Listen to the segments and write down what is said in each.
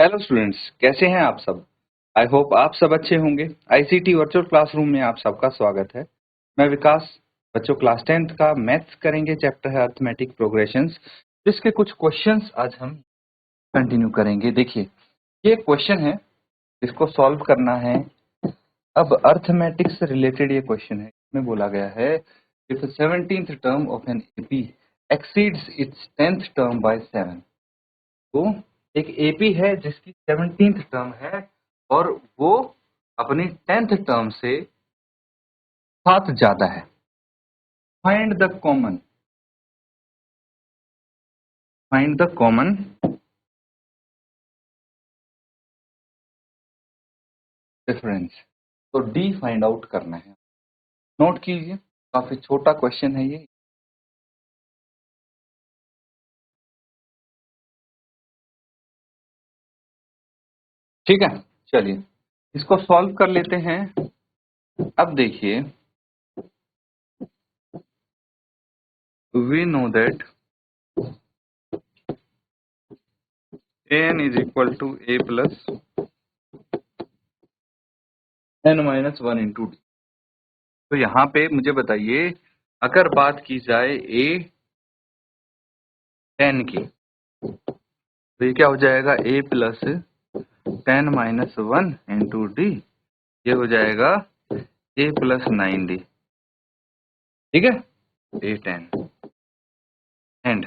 Hello students, कैसे हैं आप सब। आई होप आप सब अच्छे होंगे। आईसीटी वर्चुअल क्लासरूम में आप सबका स्वागत है। मैं विकास। बच्चों, क्लास 10th का मैथ्स करेंगे, चैप्टर है अर्थमेटिक प्रोग्रेशंस, जिसके कुछ क्वेश्चंस आज हम कंटिन्यू करेंगे। देखिए, ये क्वेश्चन है, इसको सॉल्व करना है। अब अर्थमेटिक से रिलेटेड ये क्वेश्चन है। इसमें बोला गया है, if 17th term of an AP exceeds its 10th term by 7। तो एक एपी है जिसकी 17th टर्म है और वो अपनी 10th टर्म से 7 ज्यादा है। Find the common difference. तो डी फाइंड आउट करना है। नोट कीजिए, काफी छोटा क्वेश्चन है ये। ठीक है, चलिए इसको सॉल्व कर लेते हैं। अब देखिए, we know that N is equal to A plus N minus 1 into D. तो यहाँ पे मुझे बताइए, अगर बात की जाए ए 10 की, तो ये क्या हो जाएगा, ए प्लस 10 माइनस 1 इंटू डी। ये हो जाएगा ए प्लस 9d। ठीक है, ए 10 एंड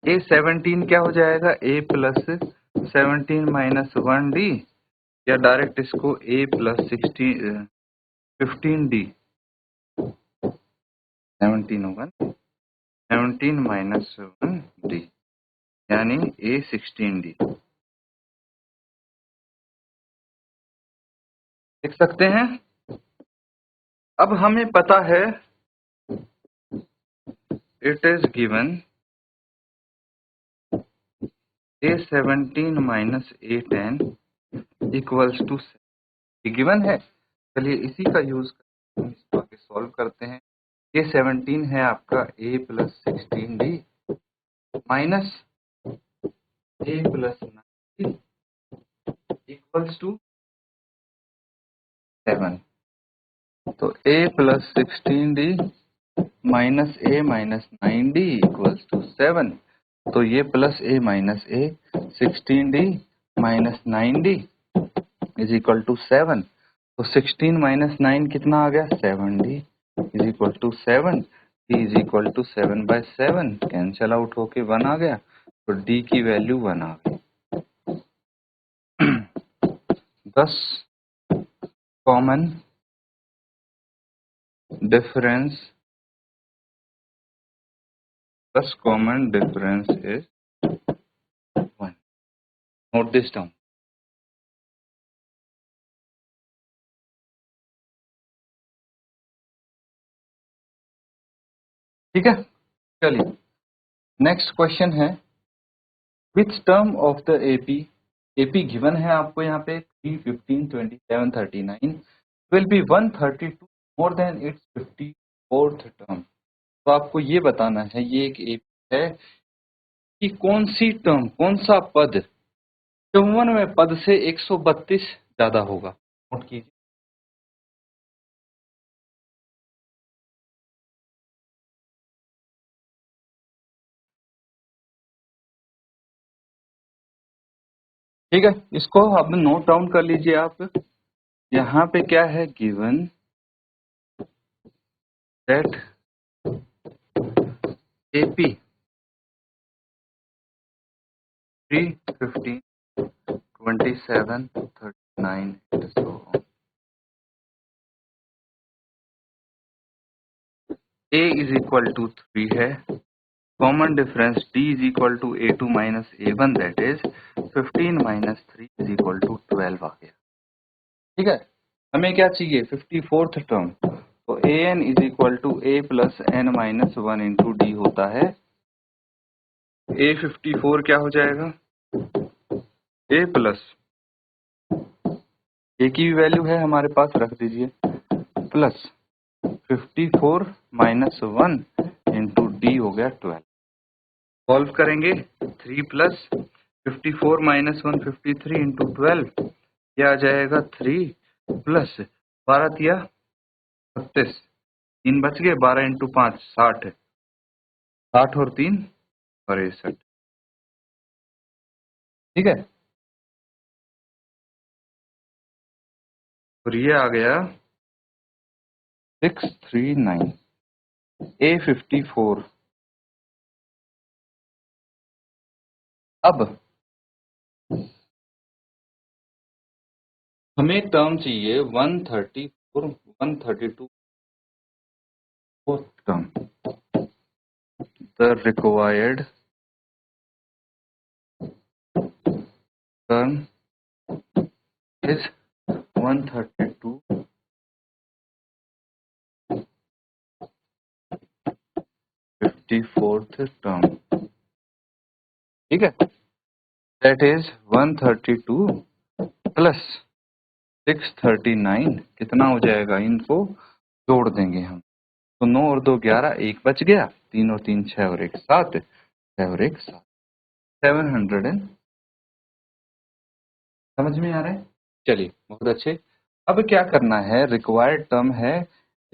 ए 17 क्या हो जाएगा, ए प्लस 17 माइनस 1d, या डायरेक्ट इसको ए प्लस 15d 17 होगा, 17 माइनस 1d यानी ए 16d। देख सकते हैं। अब हमें पता है, it is given a17 minus a10 equals to, ये गिवन है। चलिए इसी का यूज हम इसको आगे सॉल्व करते हैं। a17 है आपका a plus 16d minus a plus 9d equals to 7। तो a plus 16d minus a minus 9d equals to 7। तो ये plus a minus a 16d minus 9d is equal to 7। तो 16 माइनस 9 कितना आ गया, 7d is equal to 7। d is equal to 7 by 7 cancel out होके 1 आ गया। तो d की वैल्यू 1 आ गई। thus common difference is 1। Note this down. ठीक है, चलिए नेक्स्ट क्वेश्चन है, which term of the AP given है आपको यहाँ पे 3, 15, 27, 39 will be 132 more than it's 54th term. तो आपको ये बताना है, ये एक एपी है कि कौन सी टर्म, कौन सा पद 54वें पद से 132 ज्यादा होगा। नोट कीजिए। ठीक है, इसको अब नोट डाउन कर लीजिए आप। यहाँ पे क्या है, given that AP 3, 15, 27, 39 and so on. A is equal to 3 है। Common difference D is equal to A2 minus A1, that is 15 minus 3 is equal to 12 आ गया। ठीक है, हमें क्या चाहिए, 54th टर्म। तो an is equal to a plus n minus 1 into d होता है। a 54 क्या हो जाएगा, a प्लस a की वैल्यू है हमारे पास, रख दीजिए, प्लस 54 माइनस 1 इंटू डी हो गया 12। सॉल्व करेंगे 3 प्लस 54 माइनस 153 इंटू 12, यह आ जाएगा 3 प्लस 12 दिया 36, 3 बच गए, 12 इंटू 5 60, 60 और 3 63। ठीक है, और ये आ गया 639 A54। अब हमें टर्म चाहिए 134 132 term. The required term is 132 54th term. ठीक है, दैट इज 132 प्लस 639, कितना हो जाएगा, इनको जोड़ देंगे हम, तो 9 और 2 11, 1 बच गया, 3 और 3 6 और 1 7, 6 और 1 7, 700। समझ में आ रहा है? चलिए, बहुत अच्छे। अब क्या करना है, रिक्वायर्ड टर्म है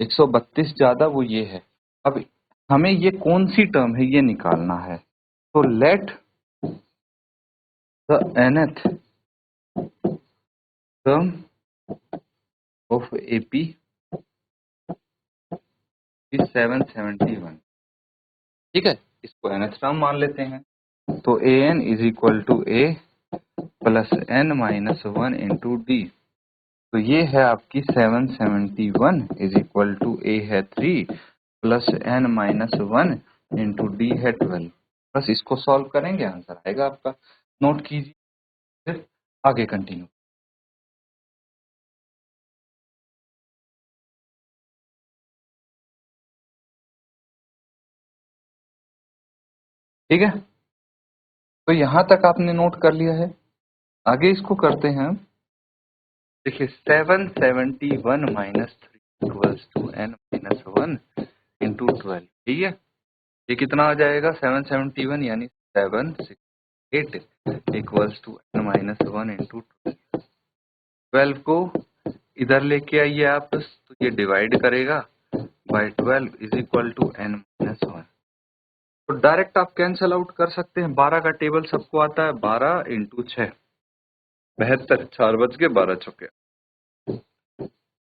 132 ज्यादा, वो ये है। अब हमें ये कौन सी टर्म है ये निकालना है, तो let the nth term of AP is 771। ठीक है, इसको nth टर्म मान लेते हैं, तो an is equal to a plus n minus 1 into D. तो ये है आपकी 771 इज इक्वल टू a है 3 plus n minus 1 into D है 12। बस इसको सॉल्व करेंगे, आंसर आएगा आपका। नोट कीजिए, फिर आगे कंटिन्यू। ठीक है, तो यहां तक आपने नोट कर लिया है, आगे इसको करते हैं। देखिए 771 minus 3 equals to n minus 1 into 12। ठीक है, ये कितना आ जाएगा, 771 यानी 768 equals to n minus 1 into 12 को इधर लेके आइए आप, तो ये डिवाइड करेगा by 12 is equal to n minus 1। तो डायरेक्ट आप कैंसल आउट कर सकते हैं, 12 का टेबल सबको आता है, 12 इंटू 6 72, 4 बज के 12 चौके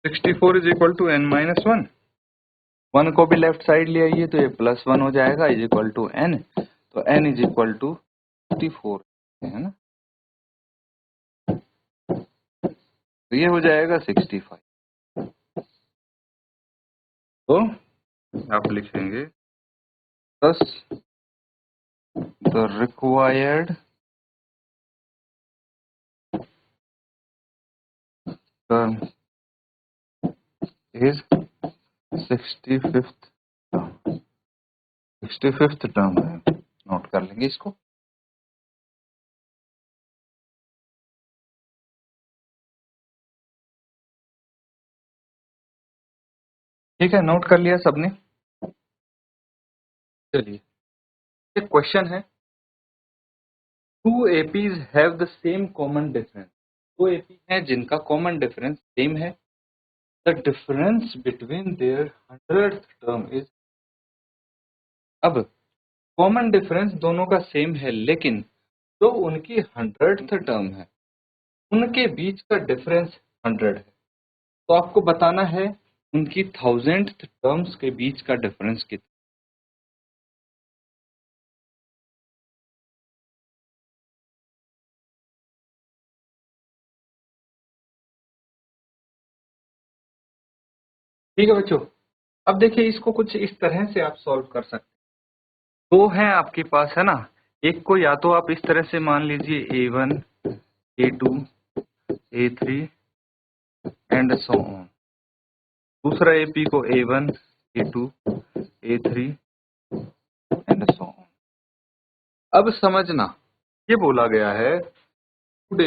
64 is equal to n minus 1। 1 को भी लेफ्ट साइड ले आइए तो ये प्लस 1 हो जाएगा इज इक्वल टू n, तो n इज इक्वल टू 64 है ना, तो ये हो जाएगा 65। तो आप लिखेंगे thus the required term is 65th term। 65th term है, नोट कर लेंगे इसको। ठीक है, नोट कर लिया सबने। चलिए, एक क्वेश्चन है, two APs have the same common difference. दो एपी हैं जिनका कॉमन डिफरेंस सेम है। The difference between their 100th term is. अब कॉमन डिफरेंस दोनों का सेम है, लेकिन जो उनकी 100th टर्म है उनके बीच का डिफरेंस 100 है। तो आपको बताना है उनकी 1000th टर्म्स के बीच का डिफरेंस कितना। ठीक है बच्चों, अब देखिए इसको कुछ इस तरह से आप सॉल्व कर सकते हैं। दो हैं आपके पास है ना, एक को या तो आप इस तरह से मान लीजिए A1 A2 A3 and so on, दूसरा एपी को A1 A2 A3 and so on. अब समझना, ये बोला गया है two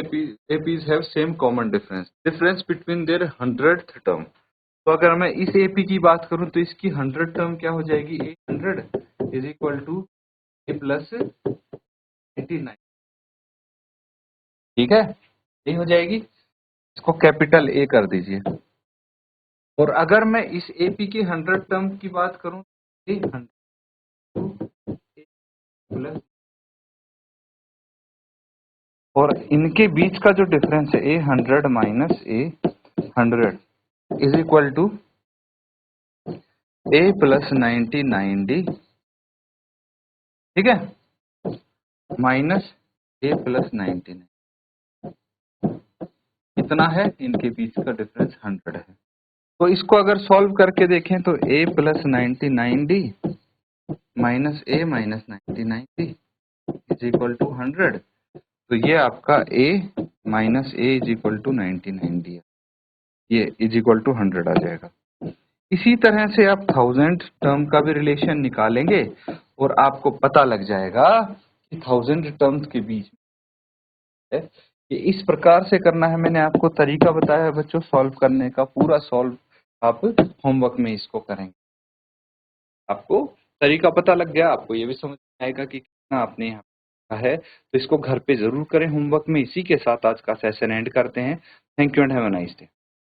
APs have same common difference between their 100th term। तो अगर मैं इस एपी की बात करूं तो इसकी 100 टर्म क्या हो जाएगी, 800 is equal to A plus 89, ठीक है, ये हो जाएगी। इसको कैपिटल ए कर दीजिए। और अगर मैं इस एपी की 100 टर्म की बात करूं, ए 100 प्लस, और इनके बीच का जो डिफरेंस है a 100 minus a 100 is equal to A plus 99d, ठीक है, माइनस ए प्लस 99, इतना है इनके बीच का डिफरेंस 100 है। तो इसको अगर सॉल्व करके देखें तो a plus 99d minus a minus 99d is equal to 100। तो ये आपका a minus a is equal to 99d है, ये इज इक्वल टू 100 आ जाएगा। इसी तरह से आप 1000 टर्म का भी रिलेशन निकालेंगे और आपको पता लग जाएगा कि 1000 टर्म्स के बीच में है। ये इस प्रकार से करना है, मैंने आपको तरीका बताया है बच्चों सॉल्व करने का, पूरा सॉल्व आप होमवर्क में इसको करेंगे। आपको तरीका पता लग गया, आपको ये भी समझ आएगा कि कितना आपने यहाँ है। तो इसको घर पे जरूर करें होमवर्क में। इसी के साथ आज का सेशन एंड करते हैं। Thank you and have a nice day.